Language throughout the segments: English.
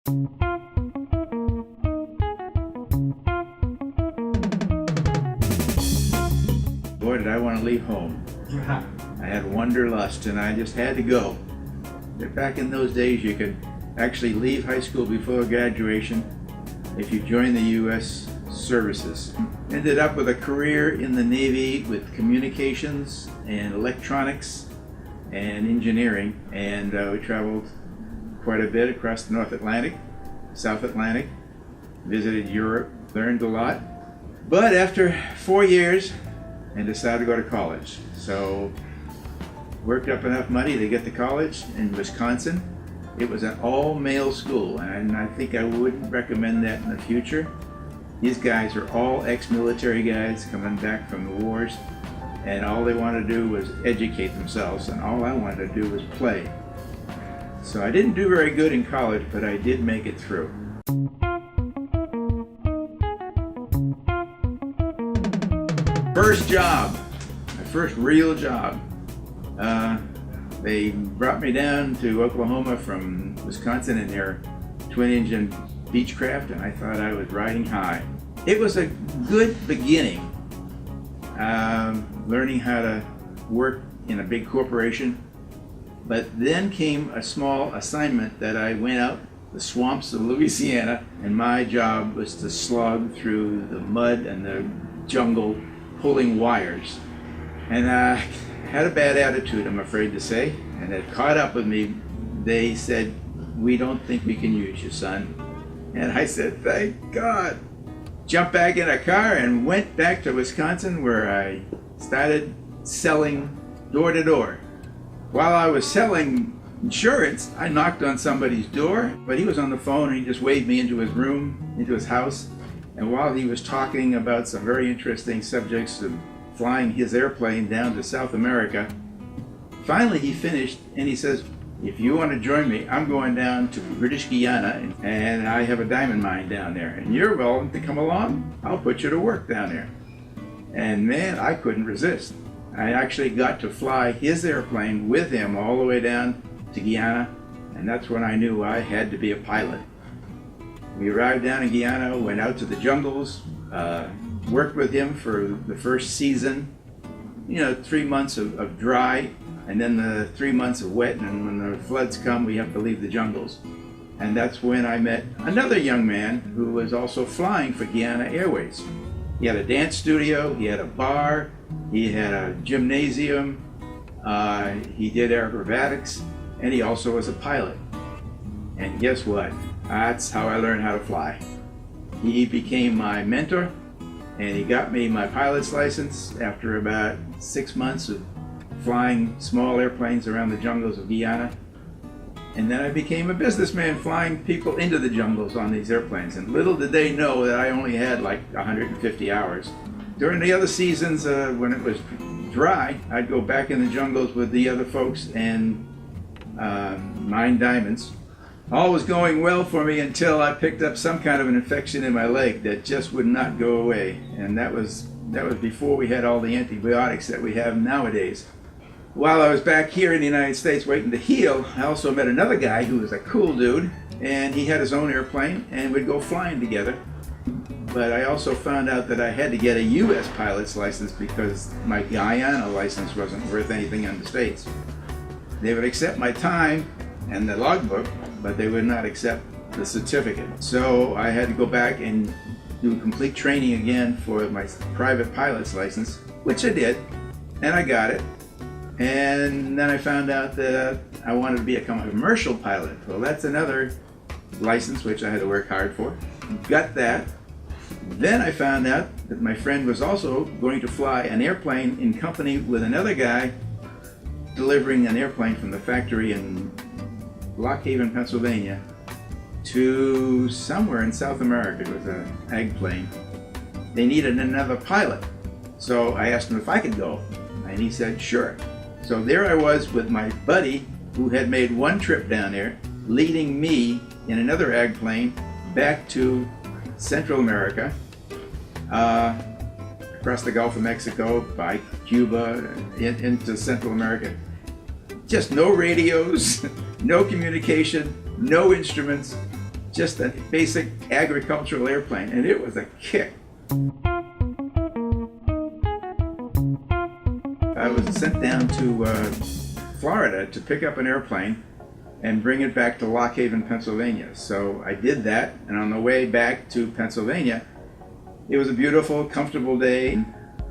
Boy, did I want to leave home. I had wanderlust and I just had to go. But back in those days, you could actually leave high school before graduation if you joined the U.S. services. Ended up with a career in the Navy with communications and electronics and engineering, and we traveled quite a bit across the North Atlantic, South Atlantic, visited Europe, learned a lot. But after 4 years, I decided to go to college. So worked up enough money to get to college in Wisconsin. It was an all-male school, and I think I wouldn't recommend that in the future. These guys are all ex-military guys coming back from the wars, and all they wanted to do was educate themselves, and all I wanted to do was play. So I didn't do very good in college, but I did make it through. First job, my first real job. They brought me down to Oklahoma from Wisconsin in their twin-engine Beechcraft, and I thought I was riding high. It was a good beginning, learning how to work in a big corporation. But then came a small assignment that I went out the swamps of Louisiana, and my job was to slog through the mud and the jungle pulling wires. And I had a bad attitude, I'm afraid to say, and it caught up with me. They said, "We don't think we can use you, son." And I said, "Thank God." Jumped back in a car and went back to Wisconsin, where I started selling door to door. While I was selling insurance, I knocked on somebody's door, but he was on the phone and he just waved me into his room, into his house. And while he was talking about some very interesting subjects of flying his airplane down to South America, finally he finished and he says, "If you want to join me, I'm going down to British Guiana and I have a diamond mine down there, and you're welcome to come along. I'll put you to work down there." And man, I couldn't resist. I actually got to fly his airplane with him all the way down to Guyana, and that's when I knew I had to be a pilot. We arrived down in Guyana, went out to the jungles, worked with him for the first season, 3 months of dry, and then the 3 months of wet, and when the floods come, we have to leave the jungles. And that's when I met another young man who was also flying for Guyana Airways. He had a dance studio, he had a bar, he had a gymnasium, he did aerobatics, and he also was a pilot. And guess what? That's how I learned how to fly. He became my mentor, and he got me my pilot's license after about 6 months of flying small airplanes around the jungles of Guyana. And then I became a businessman flying people into the jungles on these airplanes. And little did they know that I only had like 150 hours. During the other seasons, when it was dry, I'd go back in the jungles with the other folks and mine diamonds. All was going well for me until I picked up some kind of an infection in my leg that just would not go away. And that was before we had all the antibiotics that we have nowadays. While I was back here in the United States waiting to heal, I also met another guy who was a cool dude, and he had his own airplane, and we'd go flying together. But I also found out that I had to get a U.S. pilot's license because my Guyana license wasn't worth anything in the States. They would accept my time and the logbook, but they would not accept the certificate. So I had to go back and do complete training again for my private pilot's license, which I did, and I got it. And then I found out that I wanted to become a commercial pilot. Well, that's another license which I had to work hard for. Got that. Then I found out that my friend was also going to fly an airplane in company with another guy delivering an airplane from the factory in Lock Haven, Pennsylvania to somewhere in South America. It was an ag plane. They needed another pilot. So I asked him if I could go, and he said, sure. So there I was with my buddy who had made one trip down there, leading me in another ag plane back to Central America, across the Gulf of Mexico, by Cuba, into Central America. Just no radios, no communication, no instruments, just a basic agricultural airplane, and it was a kick. I was sent down to Florida to pick up an airplane and bring it back to Lock Haven, Pennsylvania. So I did that, and on the way back to Pennsylvania, it was a beautiful, comfortable day,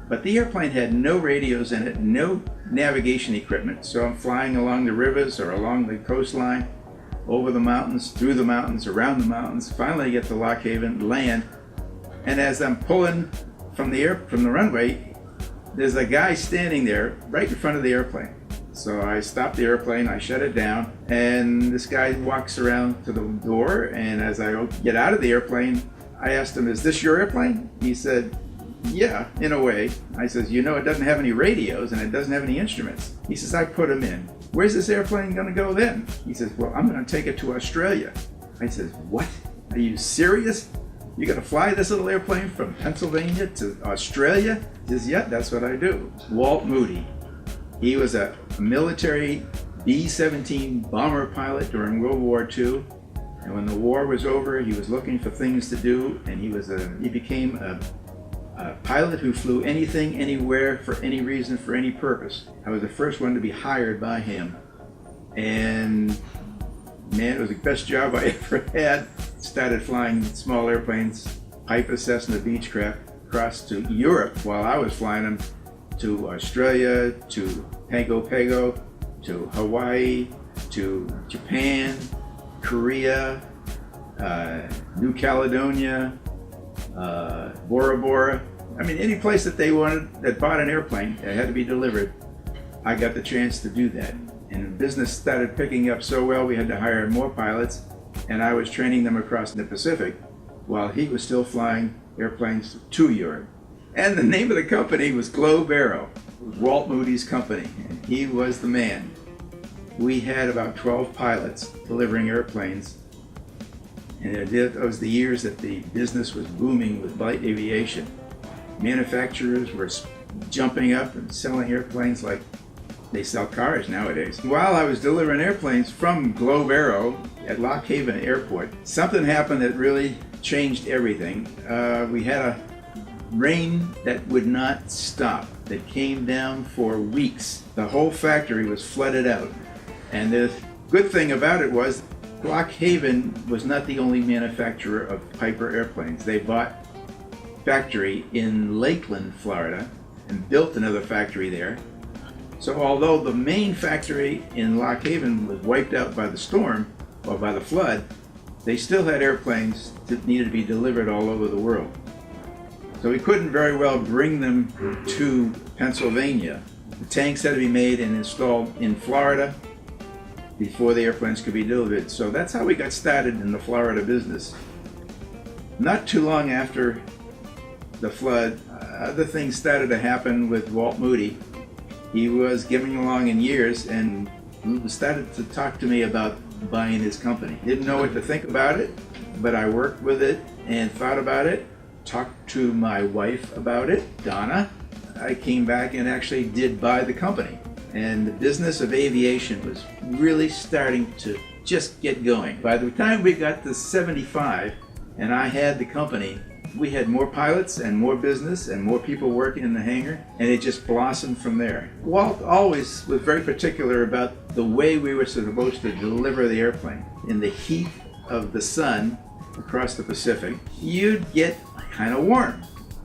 but the airplane had no radios in it, no navigation equipment. So I'm flying along the rivers or along the coastline, over the mountains, through the mountains, around the mountains. Finally I get to Lock Haven, land, and as I'm pulling from the runway, there's a guy standing there right in front of the airplane. So I stopped the airplane, I shut it down, and this guy walks around to the door, and as I get out of the airplane, I asked him, "Is this your airplane?" He said, "Yeah, in a way." I says, "You know, it doesn't have any radios and it doesn't have any instruments." He says, "I put them in. Where's this airplane gonna go then?" He says, "Well, I'm gonna take it to Australia." I says, "What? Are you serious? You're gonna fly this little airplane from Pennsylvania to Australia?" He says, "Yeah, that's what I do." Walt Moody. He was a military B-17 bomber pilot during World War II. And when the war was over, he was looking for things to do, and he became a pilot who flew anything, anywhere, for any reason, for any purpose. I was the first one to be hired by him. And man, it was the best job I ever had. Started flying small airplanes, Piper Cessna Beechcraft, across to Europe while I was flying them, to Australia, to Pago Pago, to Hawaii, to Japan, Korea, New Caledonia, Bora Bora. I mean, any place that they wanted, that bought an airplane that had to be delivered, I got the chance to do that. And the business started picking up so well, we had to hire more pilots, and I was training them across the Pacific while he was still flying airplanes to Europe. And the name of the company was Globe Aero. It was Walt Moody's company, and he was the man. We had about 12 pilots delivering airplanes, and it was the years that the business was booming with light aviation. Manufacturers were jumping up and selling airplanes like they sell cars nowadays. While I was delivering airplanes from Globe Aero at Lock Haven Airport, something happened that really changed everything. We had a rain that would not stop, that came down for weeks. The whole factory was flooded out. And the good thing about it was Lock Haven was not the only manufacturer of Piper airplanes. They bought a factory in Lakeland, Florida, and built another factory there. So although the main factory in Lock Haven was wiped out by the storm, or by the flood, they still had airplanes that needed to be delivered all over the world. So we couldn't very well bring them to Pennsylvania. The tanks had to be made and installed in Florida before the airplanes could be delivered. So that's how we got started in the Florida business. Not too long after the flood, other things started to happen with Walt Moody. He was getting along in years and started to talk to me about buying his company. Didn't know what to think about it, but I worked with it and thought about it, talked to my wife about it, Donna. I came back and actually did buy the company. And the business of aviation was really starting to just get going. By the time we got to 75 and I had the company, we had more pilots and more business and more people working in the hangar, and it just blossomed from there. Walt always was very particular about the way we were supposed to deliver the airplane. In the heat of the sun across the Pacific, you'd get kind of warm.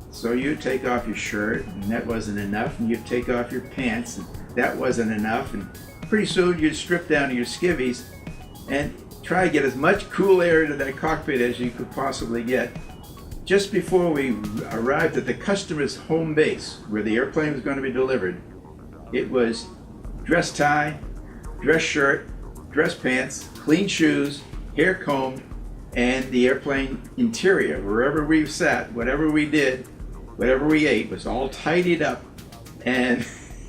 So you'd take off your shirt, and that wasn't enough, and you'd take off your pants, and that wasn't enough, and pretty soon you'd strip down to your skivvies and try to get as much cool air into that cockpit as you could possibly get. Just before we arrived at the customer's home base, where the airplane was going to be delivered, it was dress tie, dress shirt, dress pants, clean shoes, hair combed, and the airplane interior, wherever we sat, whatever we did, whatever we ate, was all tidied up, and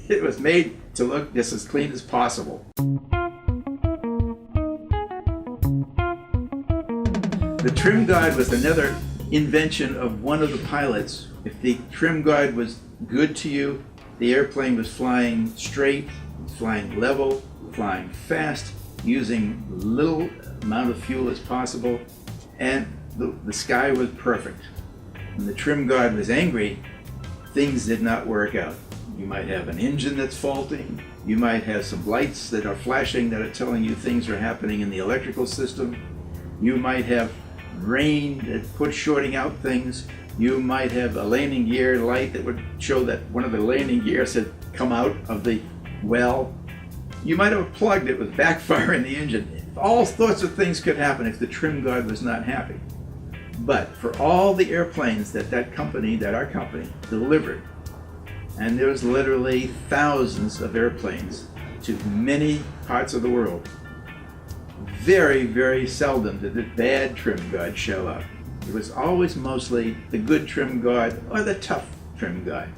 it was made to look just as clean as possible. The trim guide was another invention of one of the pilots. If the trim guide was good to you, the airplane was flying straight, flying level, flying fast, using little amount of fuel as possible. and the sky was perfect. When the trim guard was angry, things did not work out. You might have an engine that's faulting. You might have some lights that are flashing that are telling you things are happening in the electrical system. You might have rain that puts shorting out things. You might have a landing gear light that would show that one of the landing gears had come out of the well. You might have a plug that was backfiring the engine. All sorts of things could happen if the trim guard was not happy. But for all the airplanes that our company delivered, and there was literally thousands of airplanes to many parts of the world, very, very seldom did the bad trim guard show up. It was always mostly the good trim guard or the tough trim guard.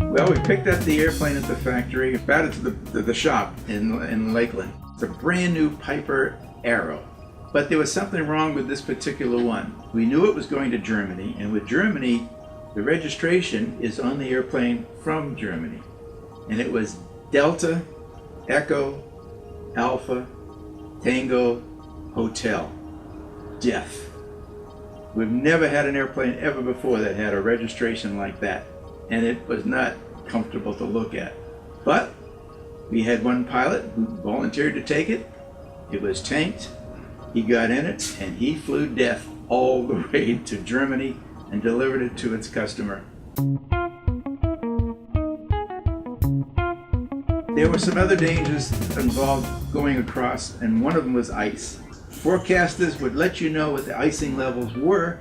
Well, we picked up the airplane at the factory, brought it to the shop in Lakeland. It's a brand new Piper Arrow. But there was something wrong with this particular one. We knew it was going to Germany, and with Germany, the registration is on the airplane from Germany. And it was Delta, Echo, Alpha, Tango, Hotel, Death. We've never had an airplane ever before that had a registration like that, and it was not comfortable to look at. But we had one pilot who volunteered to take it. It was tanked. He got in it, and he flew Death all the way to Germany and delivered it to its customer. There were some other dangers involved going across, and one of them was ice. Forecasters would let you know what the icing levels were,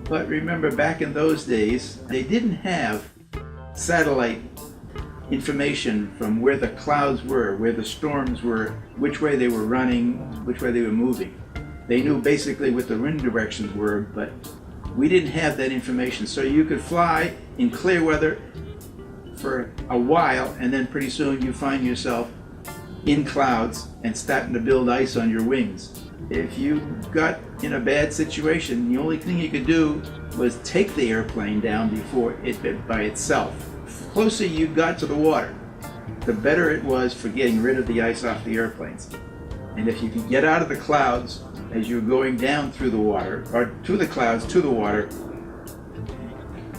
but remember back in those days, they didn't have satellite information from where the clouds were, where the storms were, which way they were running, which way they were moving. They knew basically what the wind directions were, but we didn't have that information. So you could fly in clear weather for a while, and then pretty soon you find yourself in clouds and starting to build ice on your wings. If you got in a bad situation, the only thing you could do was take the airplane down before it went by itself. The closer you got to the water, the better it was for getting rid of the ice off the airplanes. And if you could get out of the clouds as you're going down through the water, or to the clouds, to the water,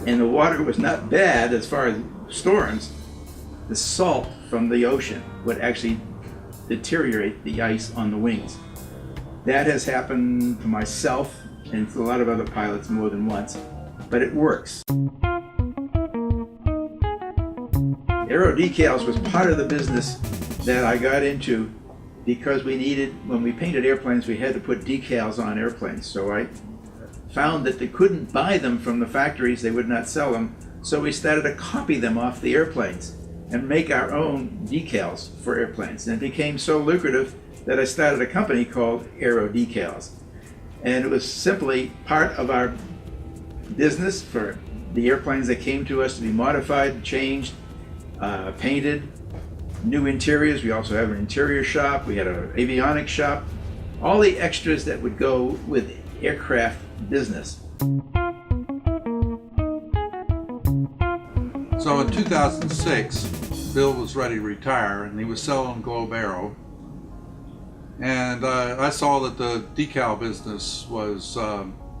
and the water was not bad as far as storms, the salt from the ocean would actually deteriorate the ice on the wings. That has happened to myself and to a lot of other pilots more than once, but it works. Aero decals was part of the business that I got into because we needed, when we painted airplanes, we had to put decals on airplanes. So I found that they couldn't buy them from the factories, they would not sell them. So we started to copy them off the airplanes and make our own decals for airplanes. And it became so lucrative that I started a company called Aero Decals. And it was simply part of our business for the airplanes that came to us to be modified, changed, painted, new interiors. We also have an interior shop. We had an avionics shop. All the extras that would go with aircraft business. So in 2006, Bill was ready to retire, and he was selling Globe Aero. And I saw that the decal business was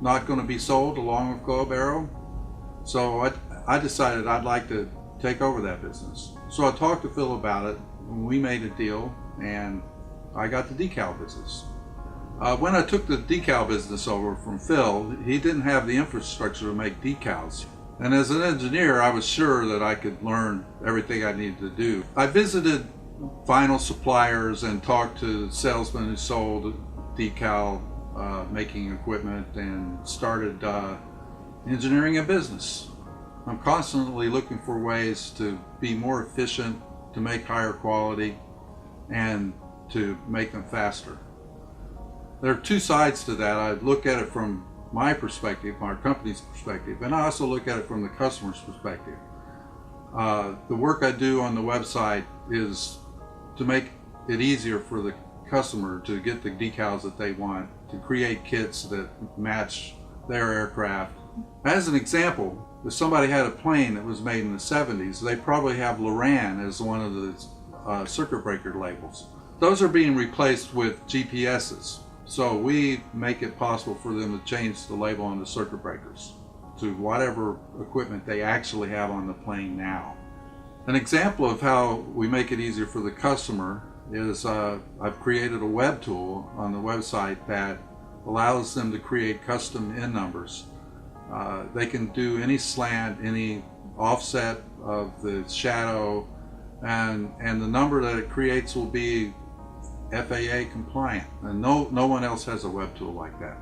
not going to be sold along with Globe Aero. So I decided I'd like to take over that business. So I talked to Phil about it, and we made a deal, and I got the decal business. When I took the decal business over from Phil, he didn't have the infrastructure to make decals. And as an engineer, I was sure that I could learn everything I needed to do. I visited vinyl suppliers and talked to salesmen who sold decal making equipment and started engineering a business. I'm constantly looking for ways to be more efficient, to make higher quality, and to make them faster. There are two sides to that. I look at it from my perspective, our company's perspective, and I also look at it from the customer's perspective. The work I do on the website is to make it easier for the customer to get the decals that they want, to create kits that match their aircraft. As an example, if somebody had a plane that was made in the 70s, they probably have Loran as one of the circuit breaker labels. Those are being replaced with GPSs. So we make it possible for them to change the label on the circuit breakers to whatever equipment they actually have on the plane now. An example of how we make it easier for the customer is I've created a web tool on the website that allows them to create custom IN numbers. They can do any slant, any offset of the shadow, and the number that it creates will be FAA compliant, and no one else has a web tool like that.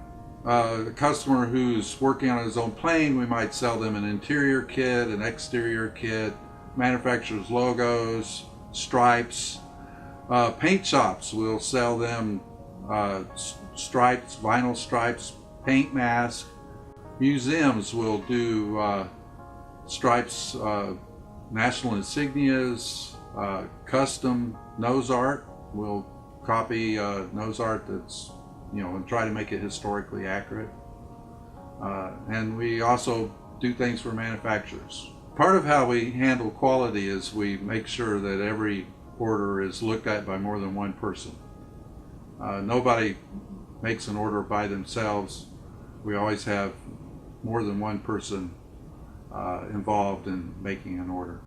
A customer who's working on his own plane, we might sell them an interior kit, an exterior kit, manufacturer's logos, stripes. Paint shops will sell them stripes, vinyl stripes, paint masks. Museums will do stripes, national insignias, custom nose art. We'll copy nose art that's, and try to make it historically accurate. And we also do things for manufacturers. Part of how we handle quality is we make sure that every order is looked at by more than one person. Nobody makes an order by themselves. We always have more than one person involved in making an order.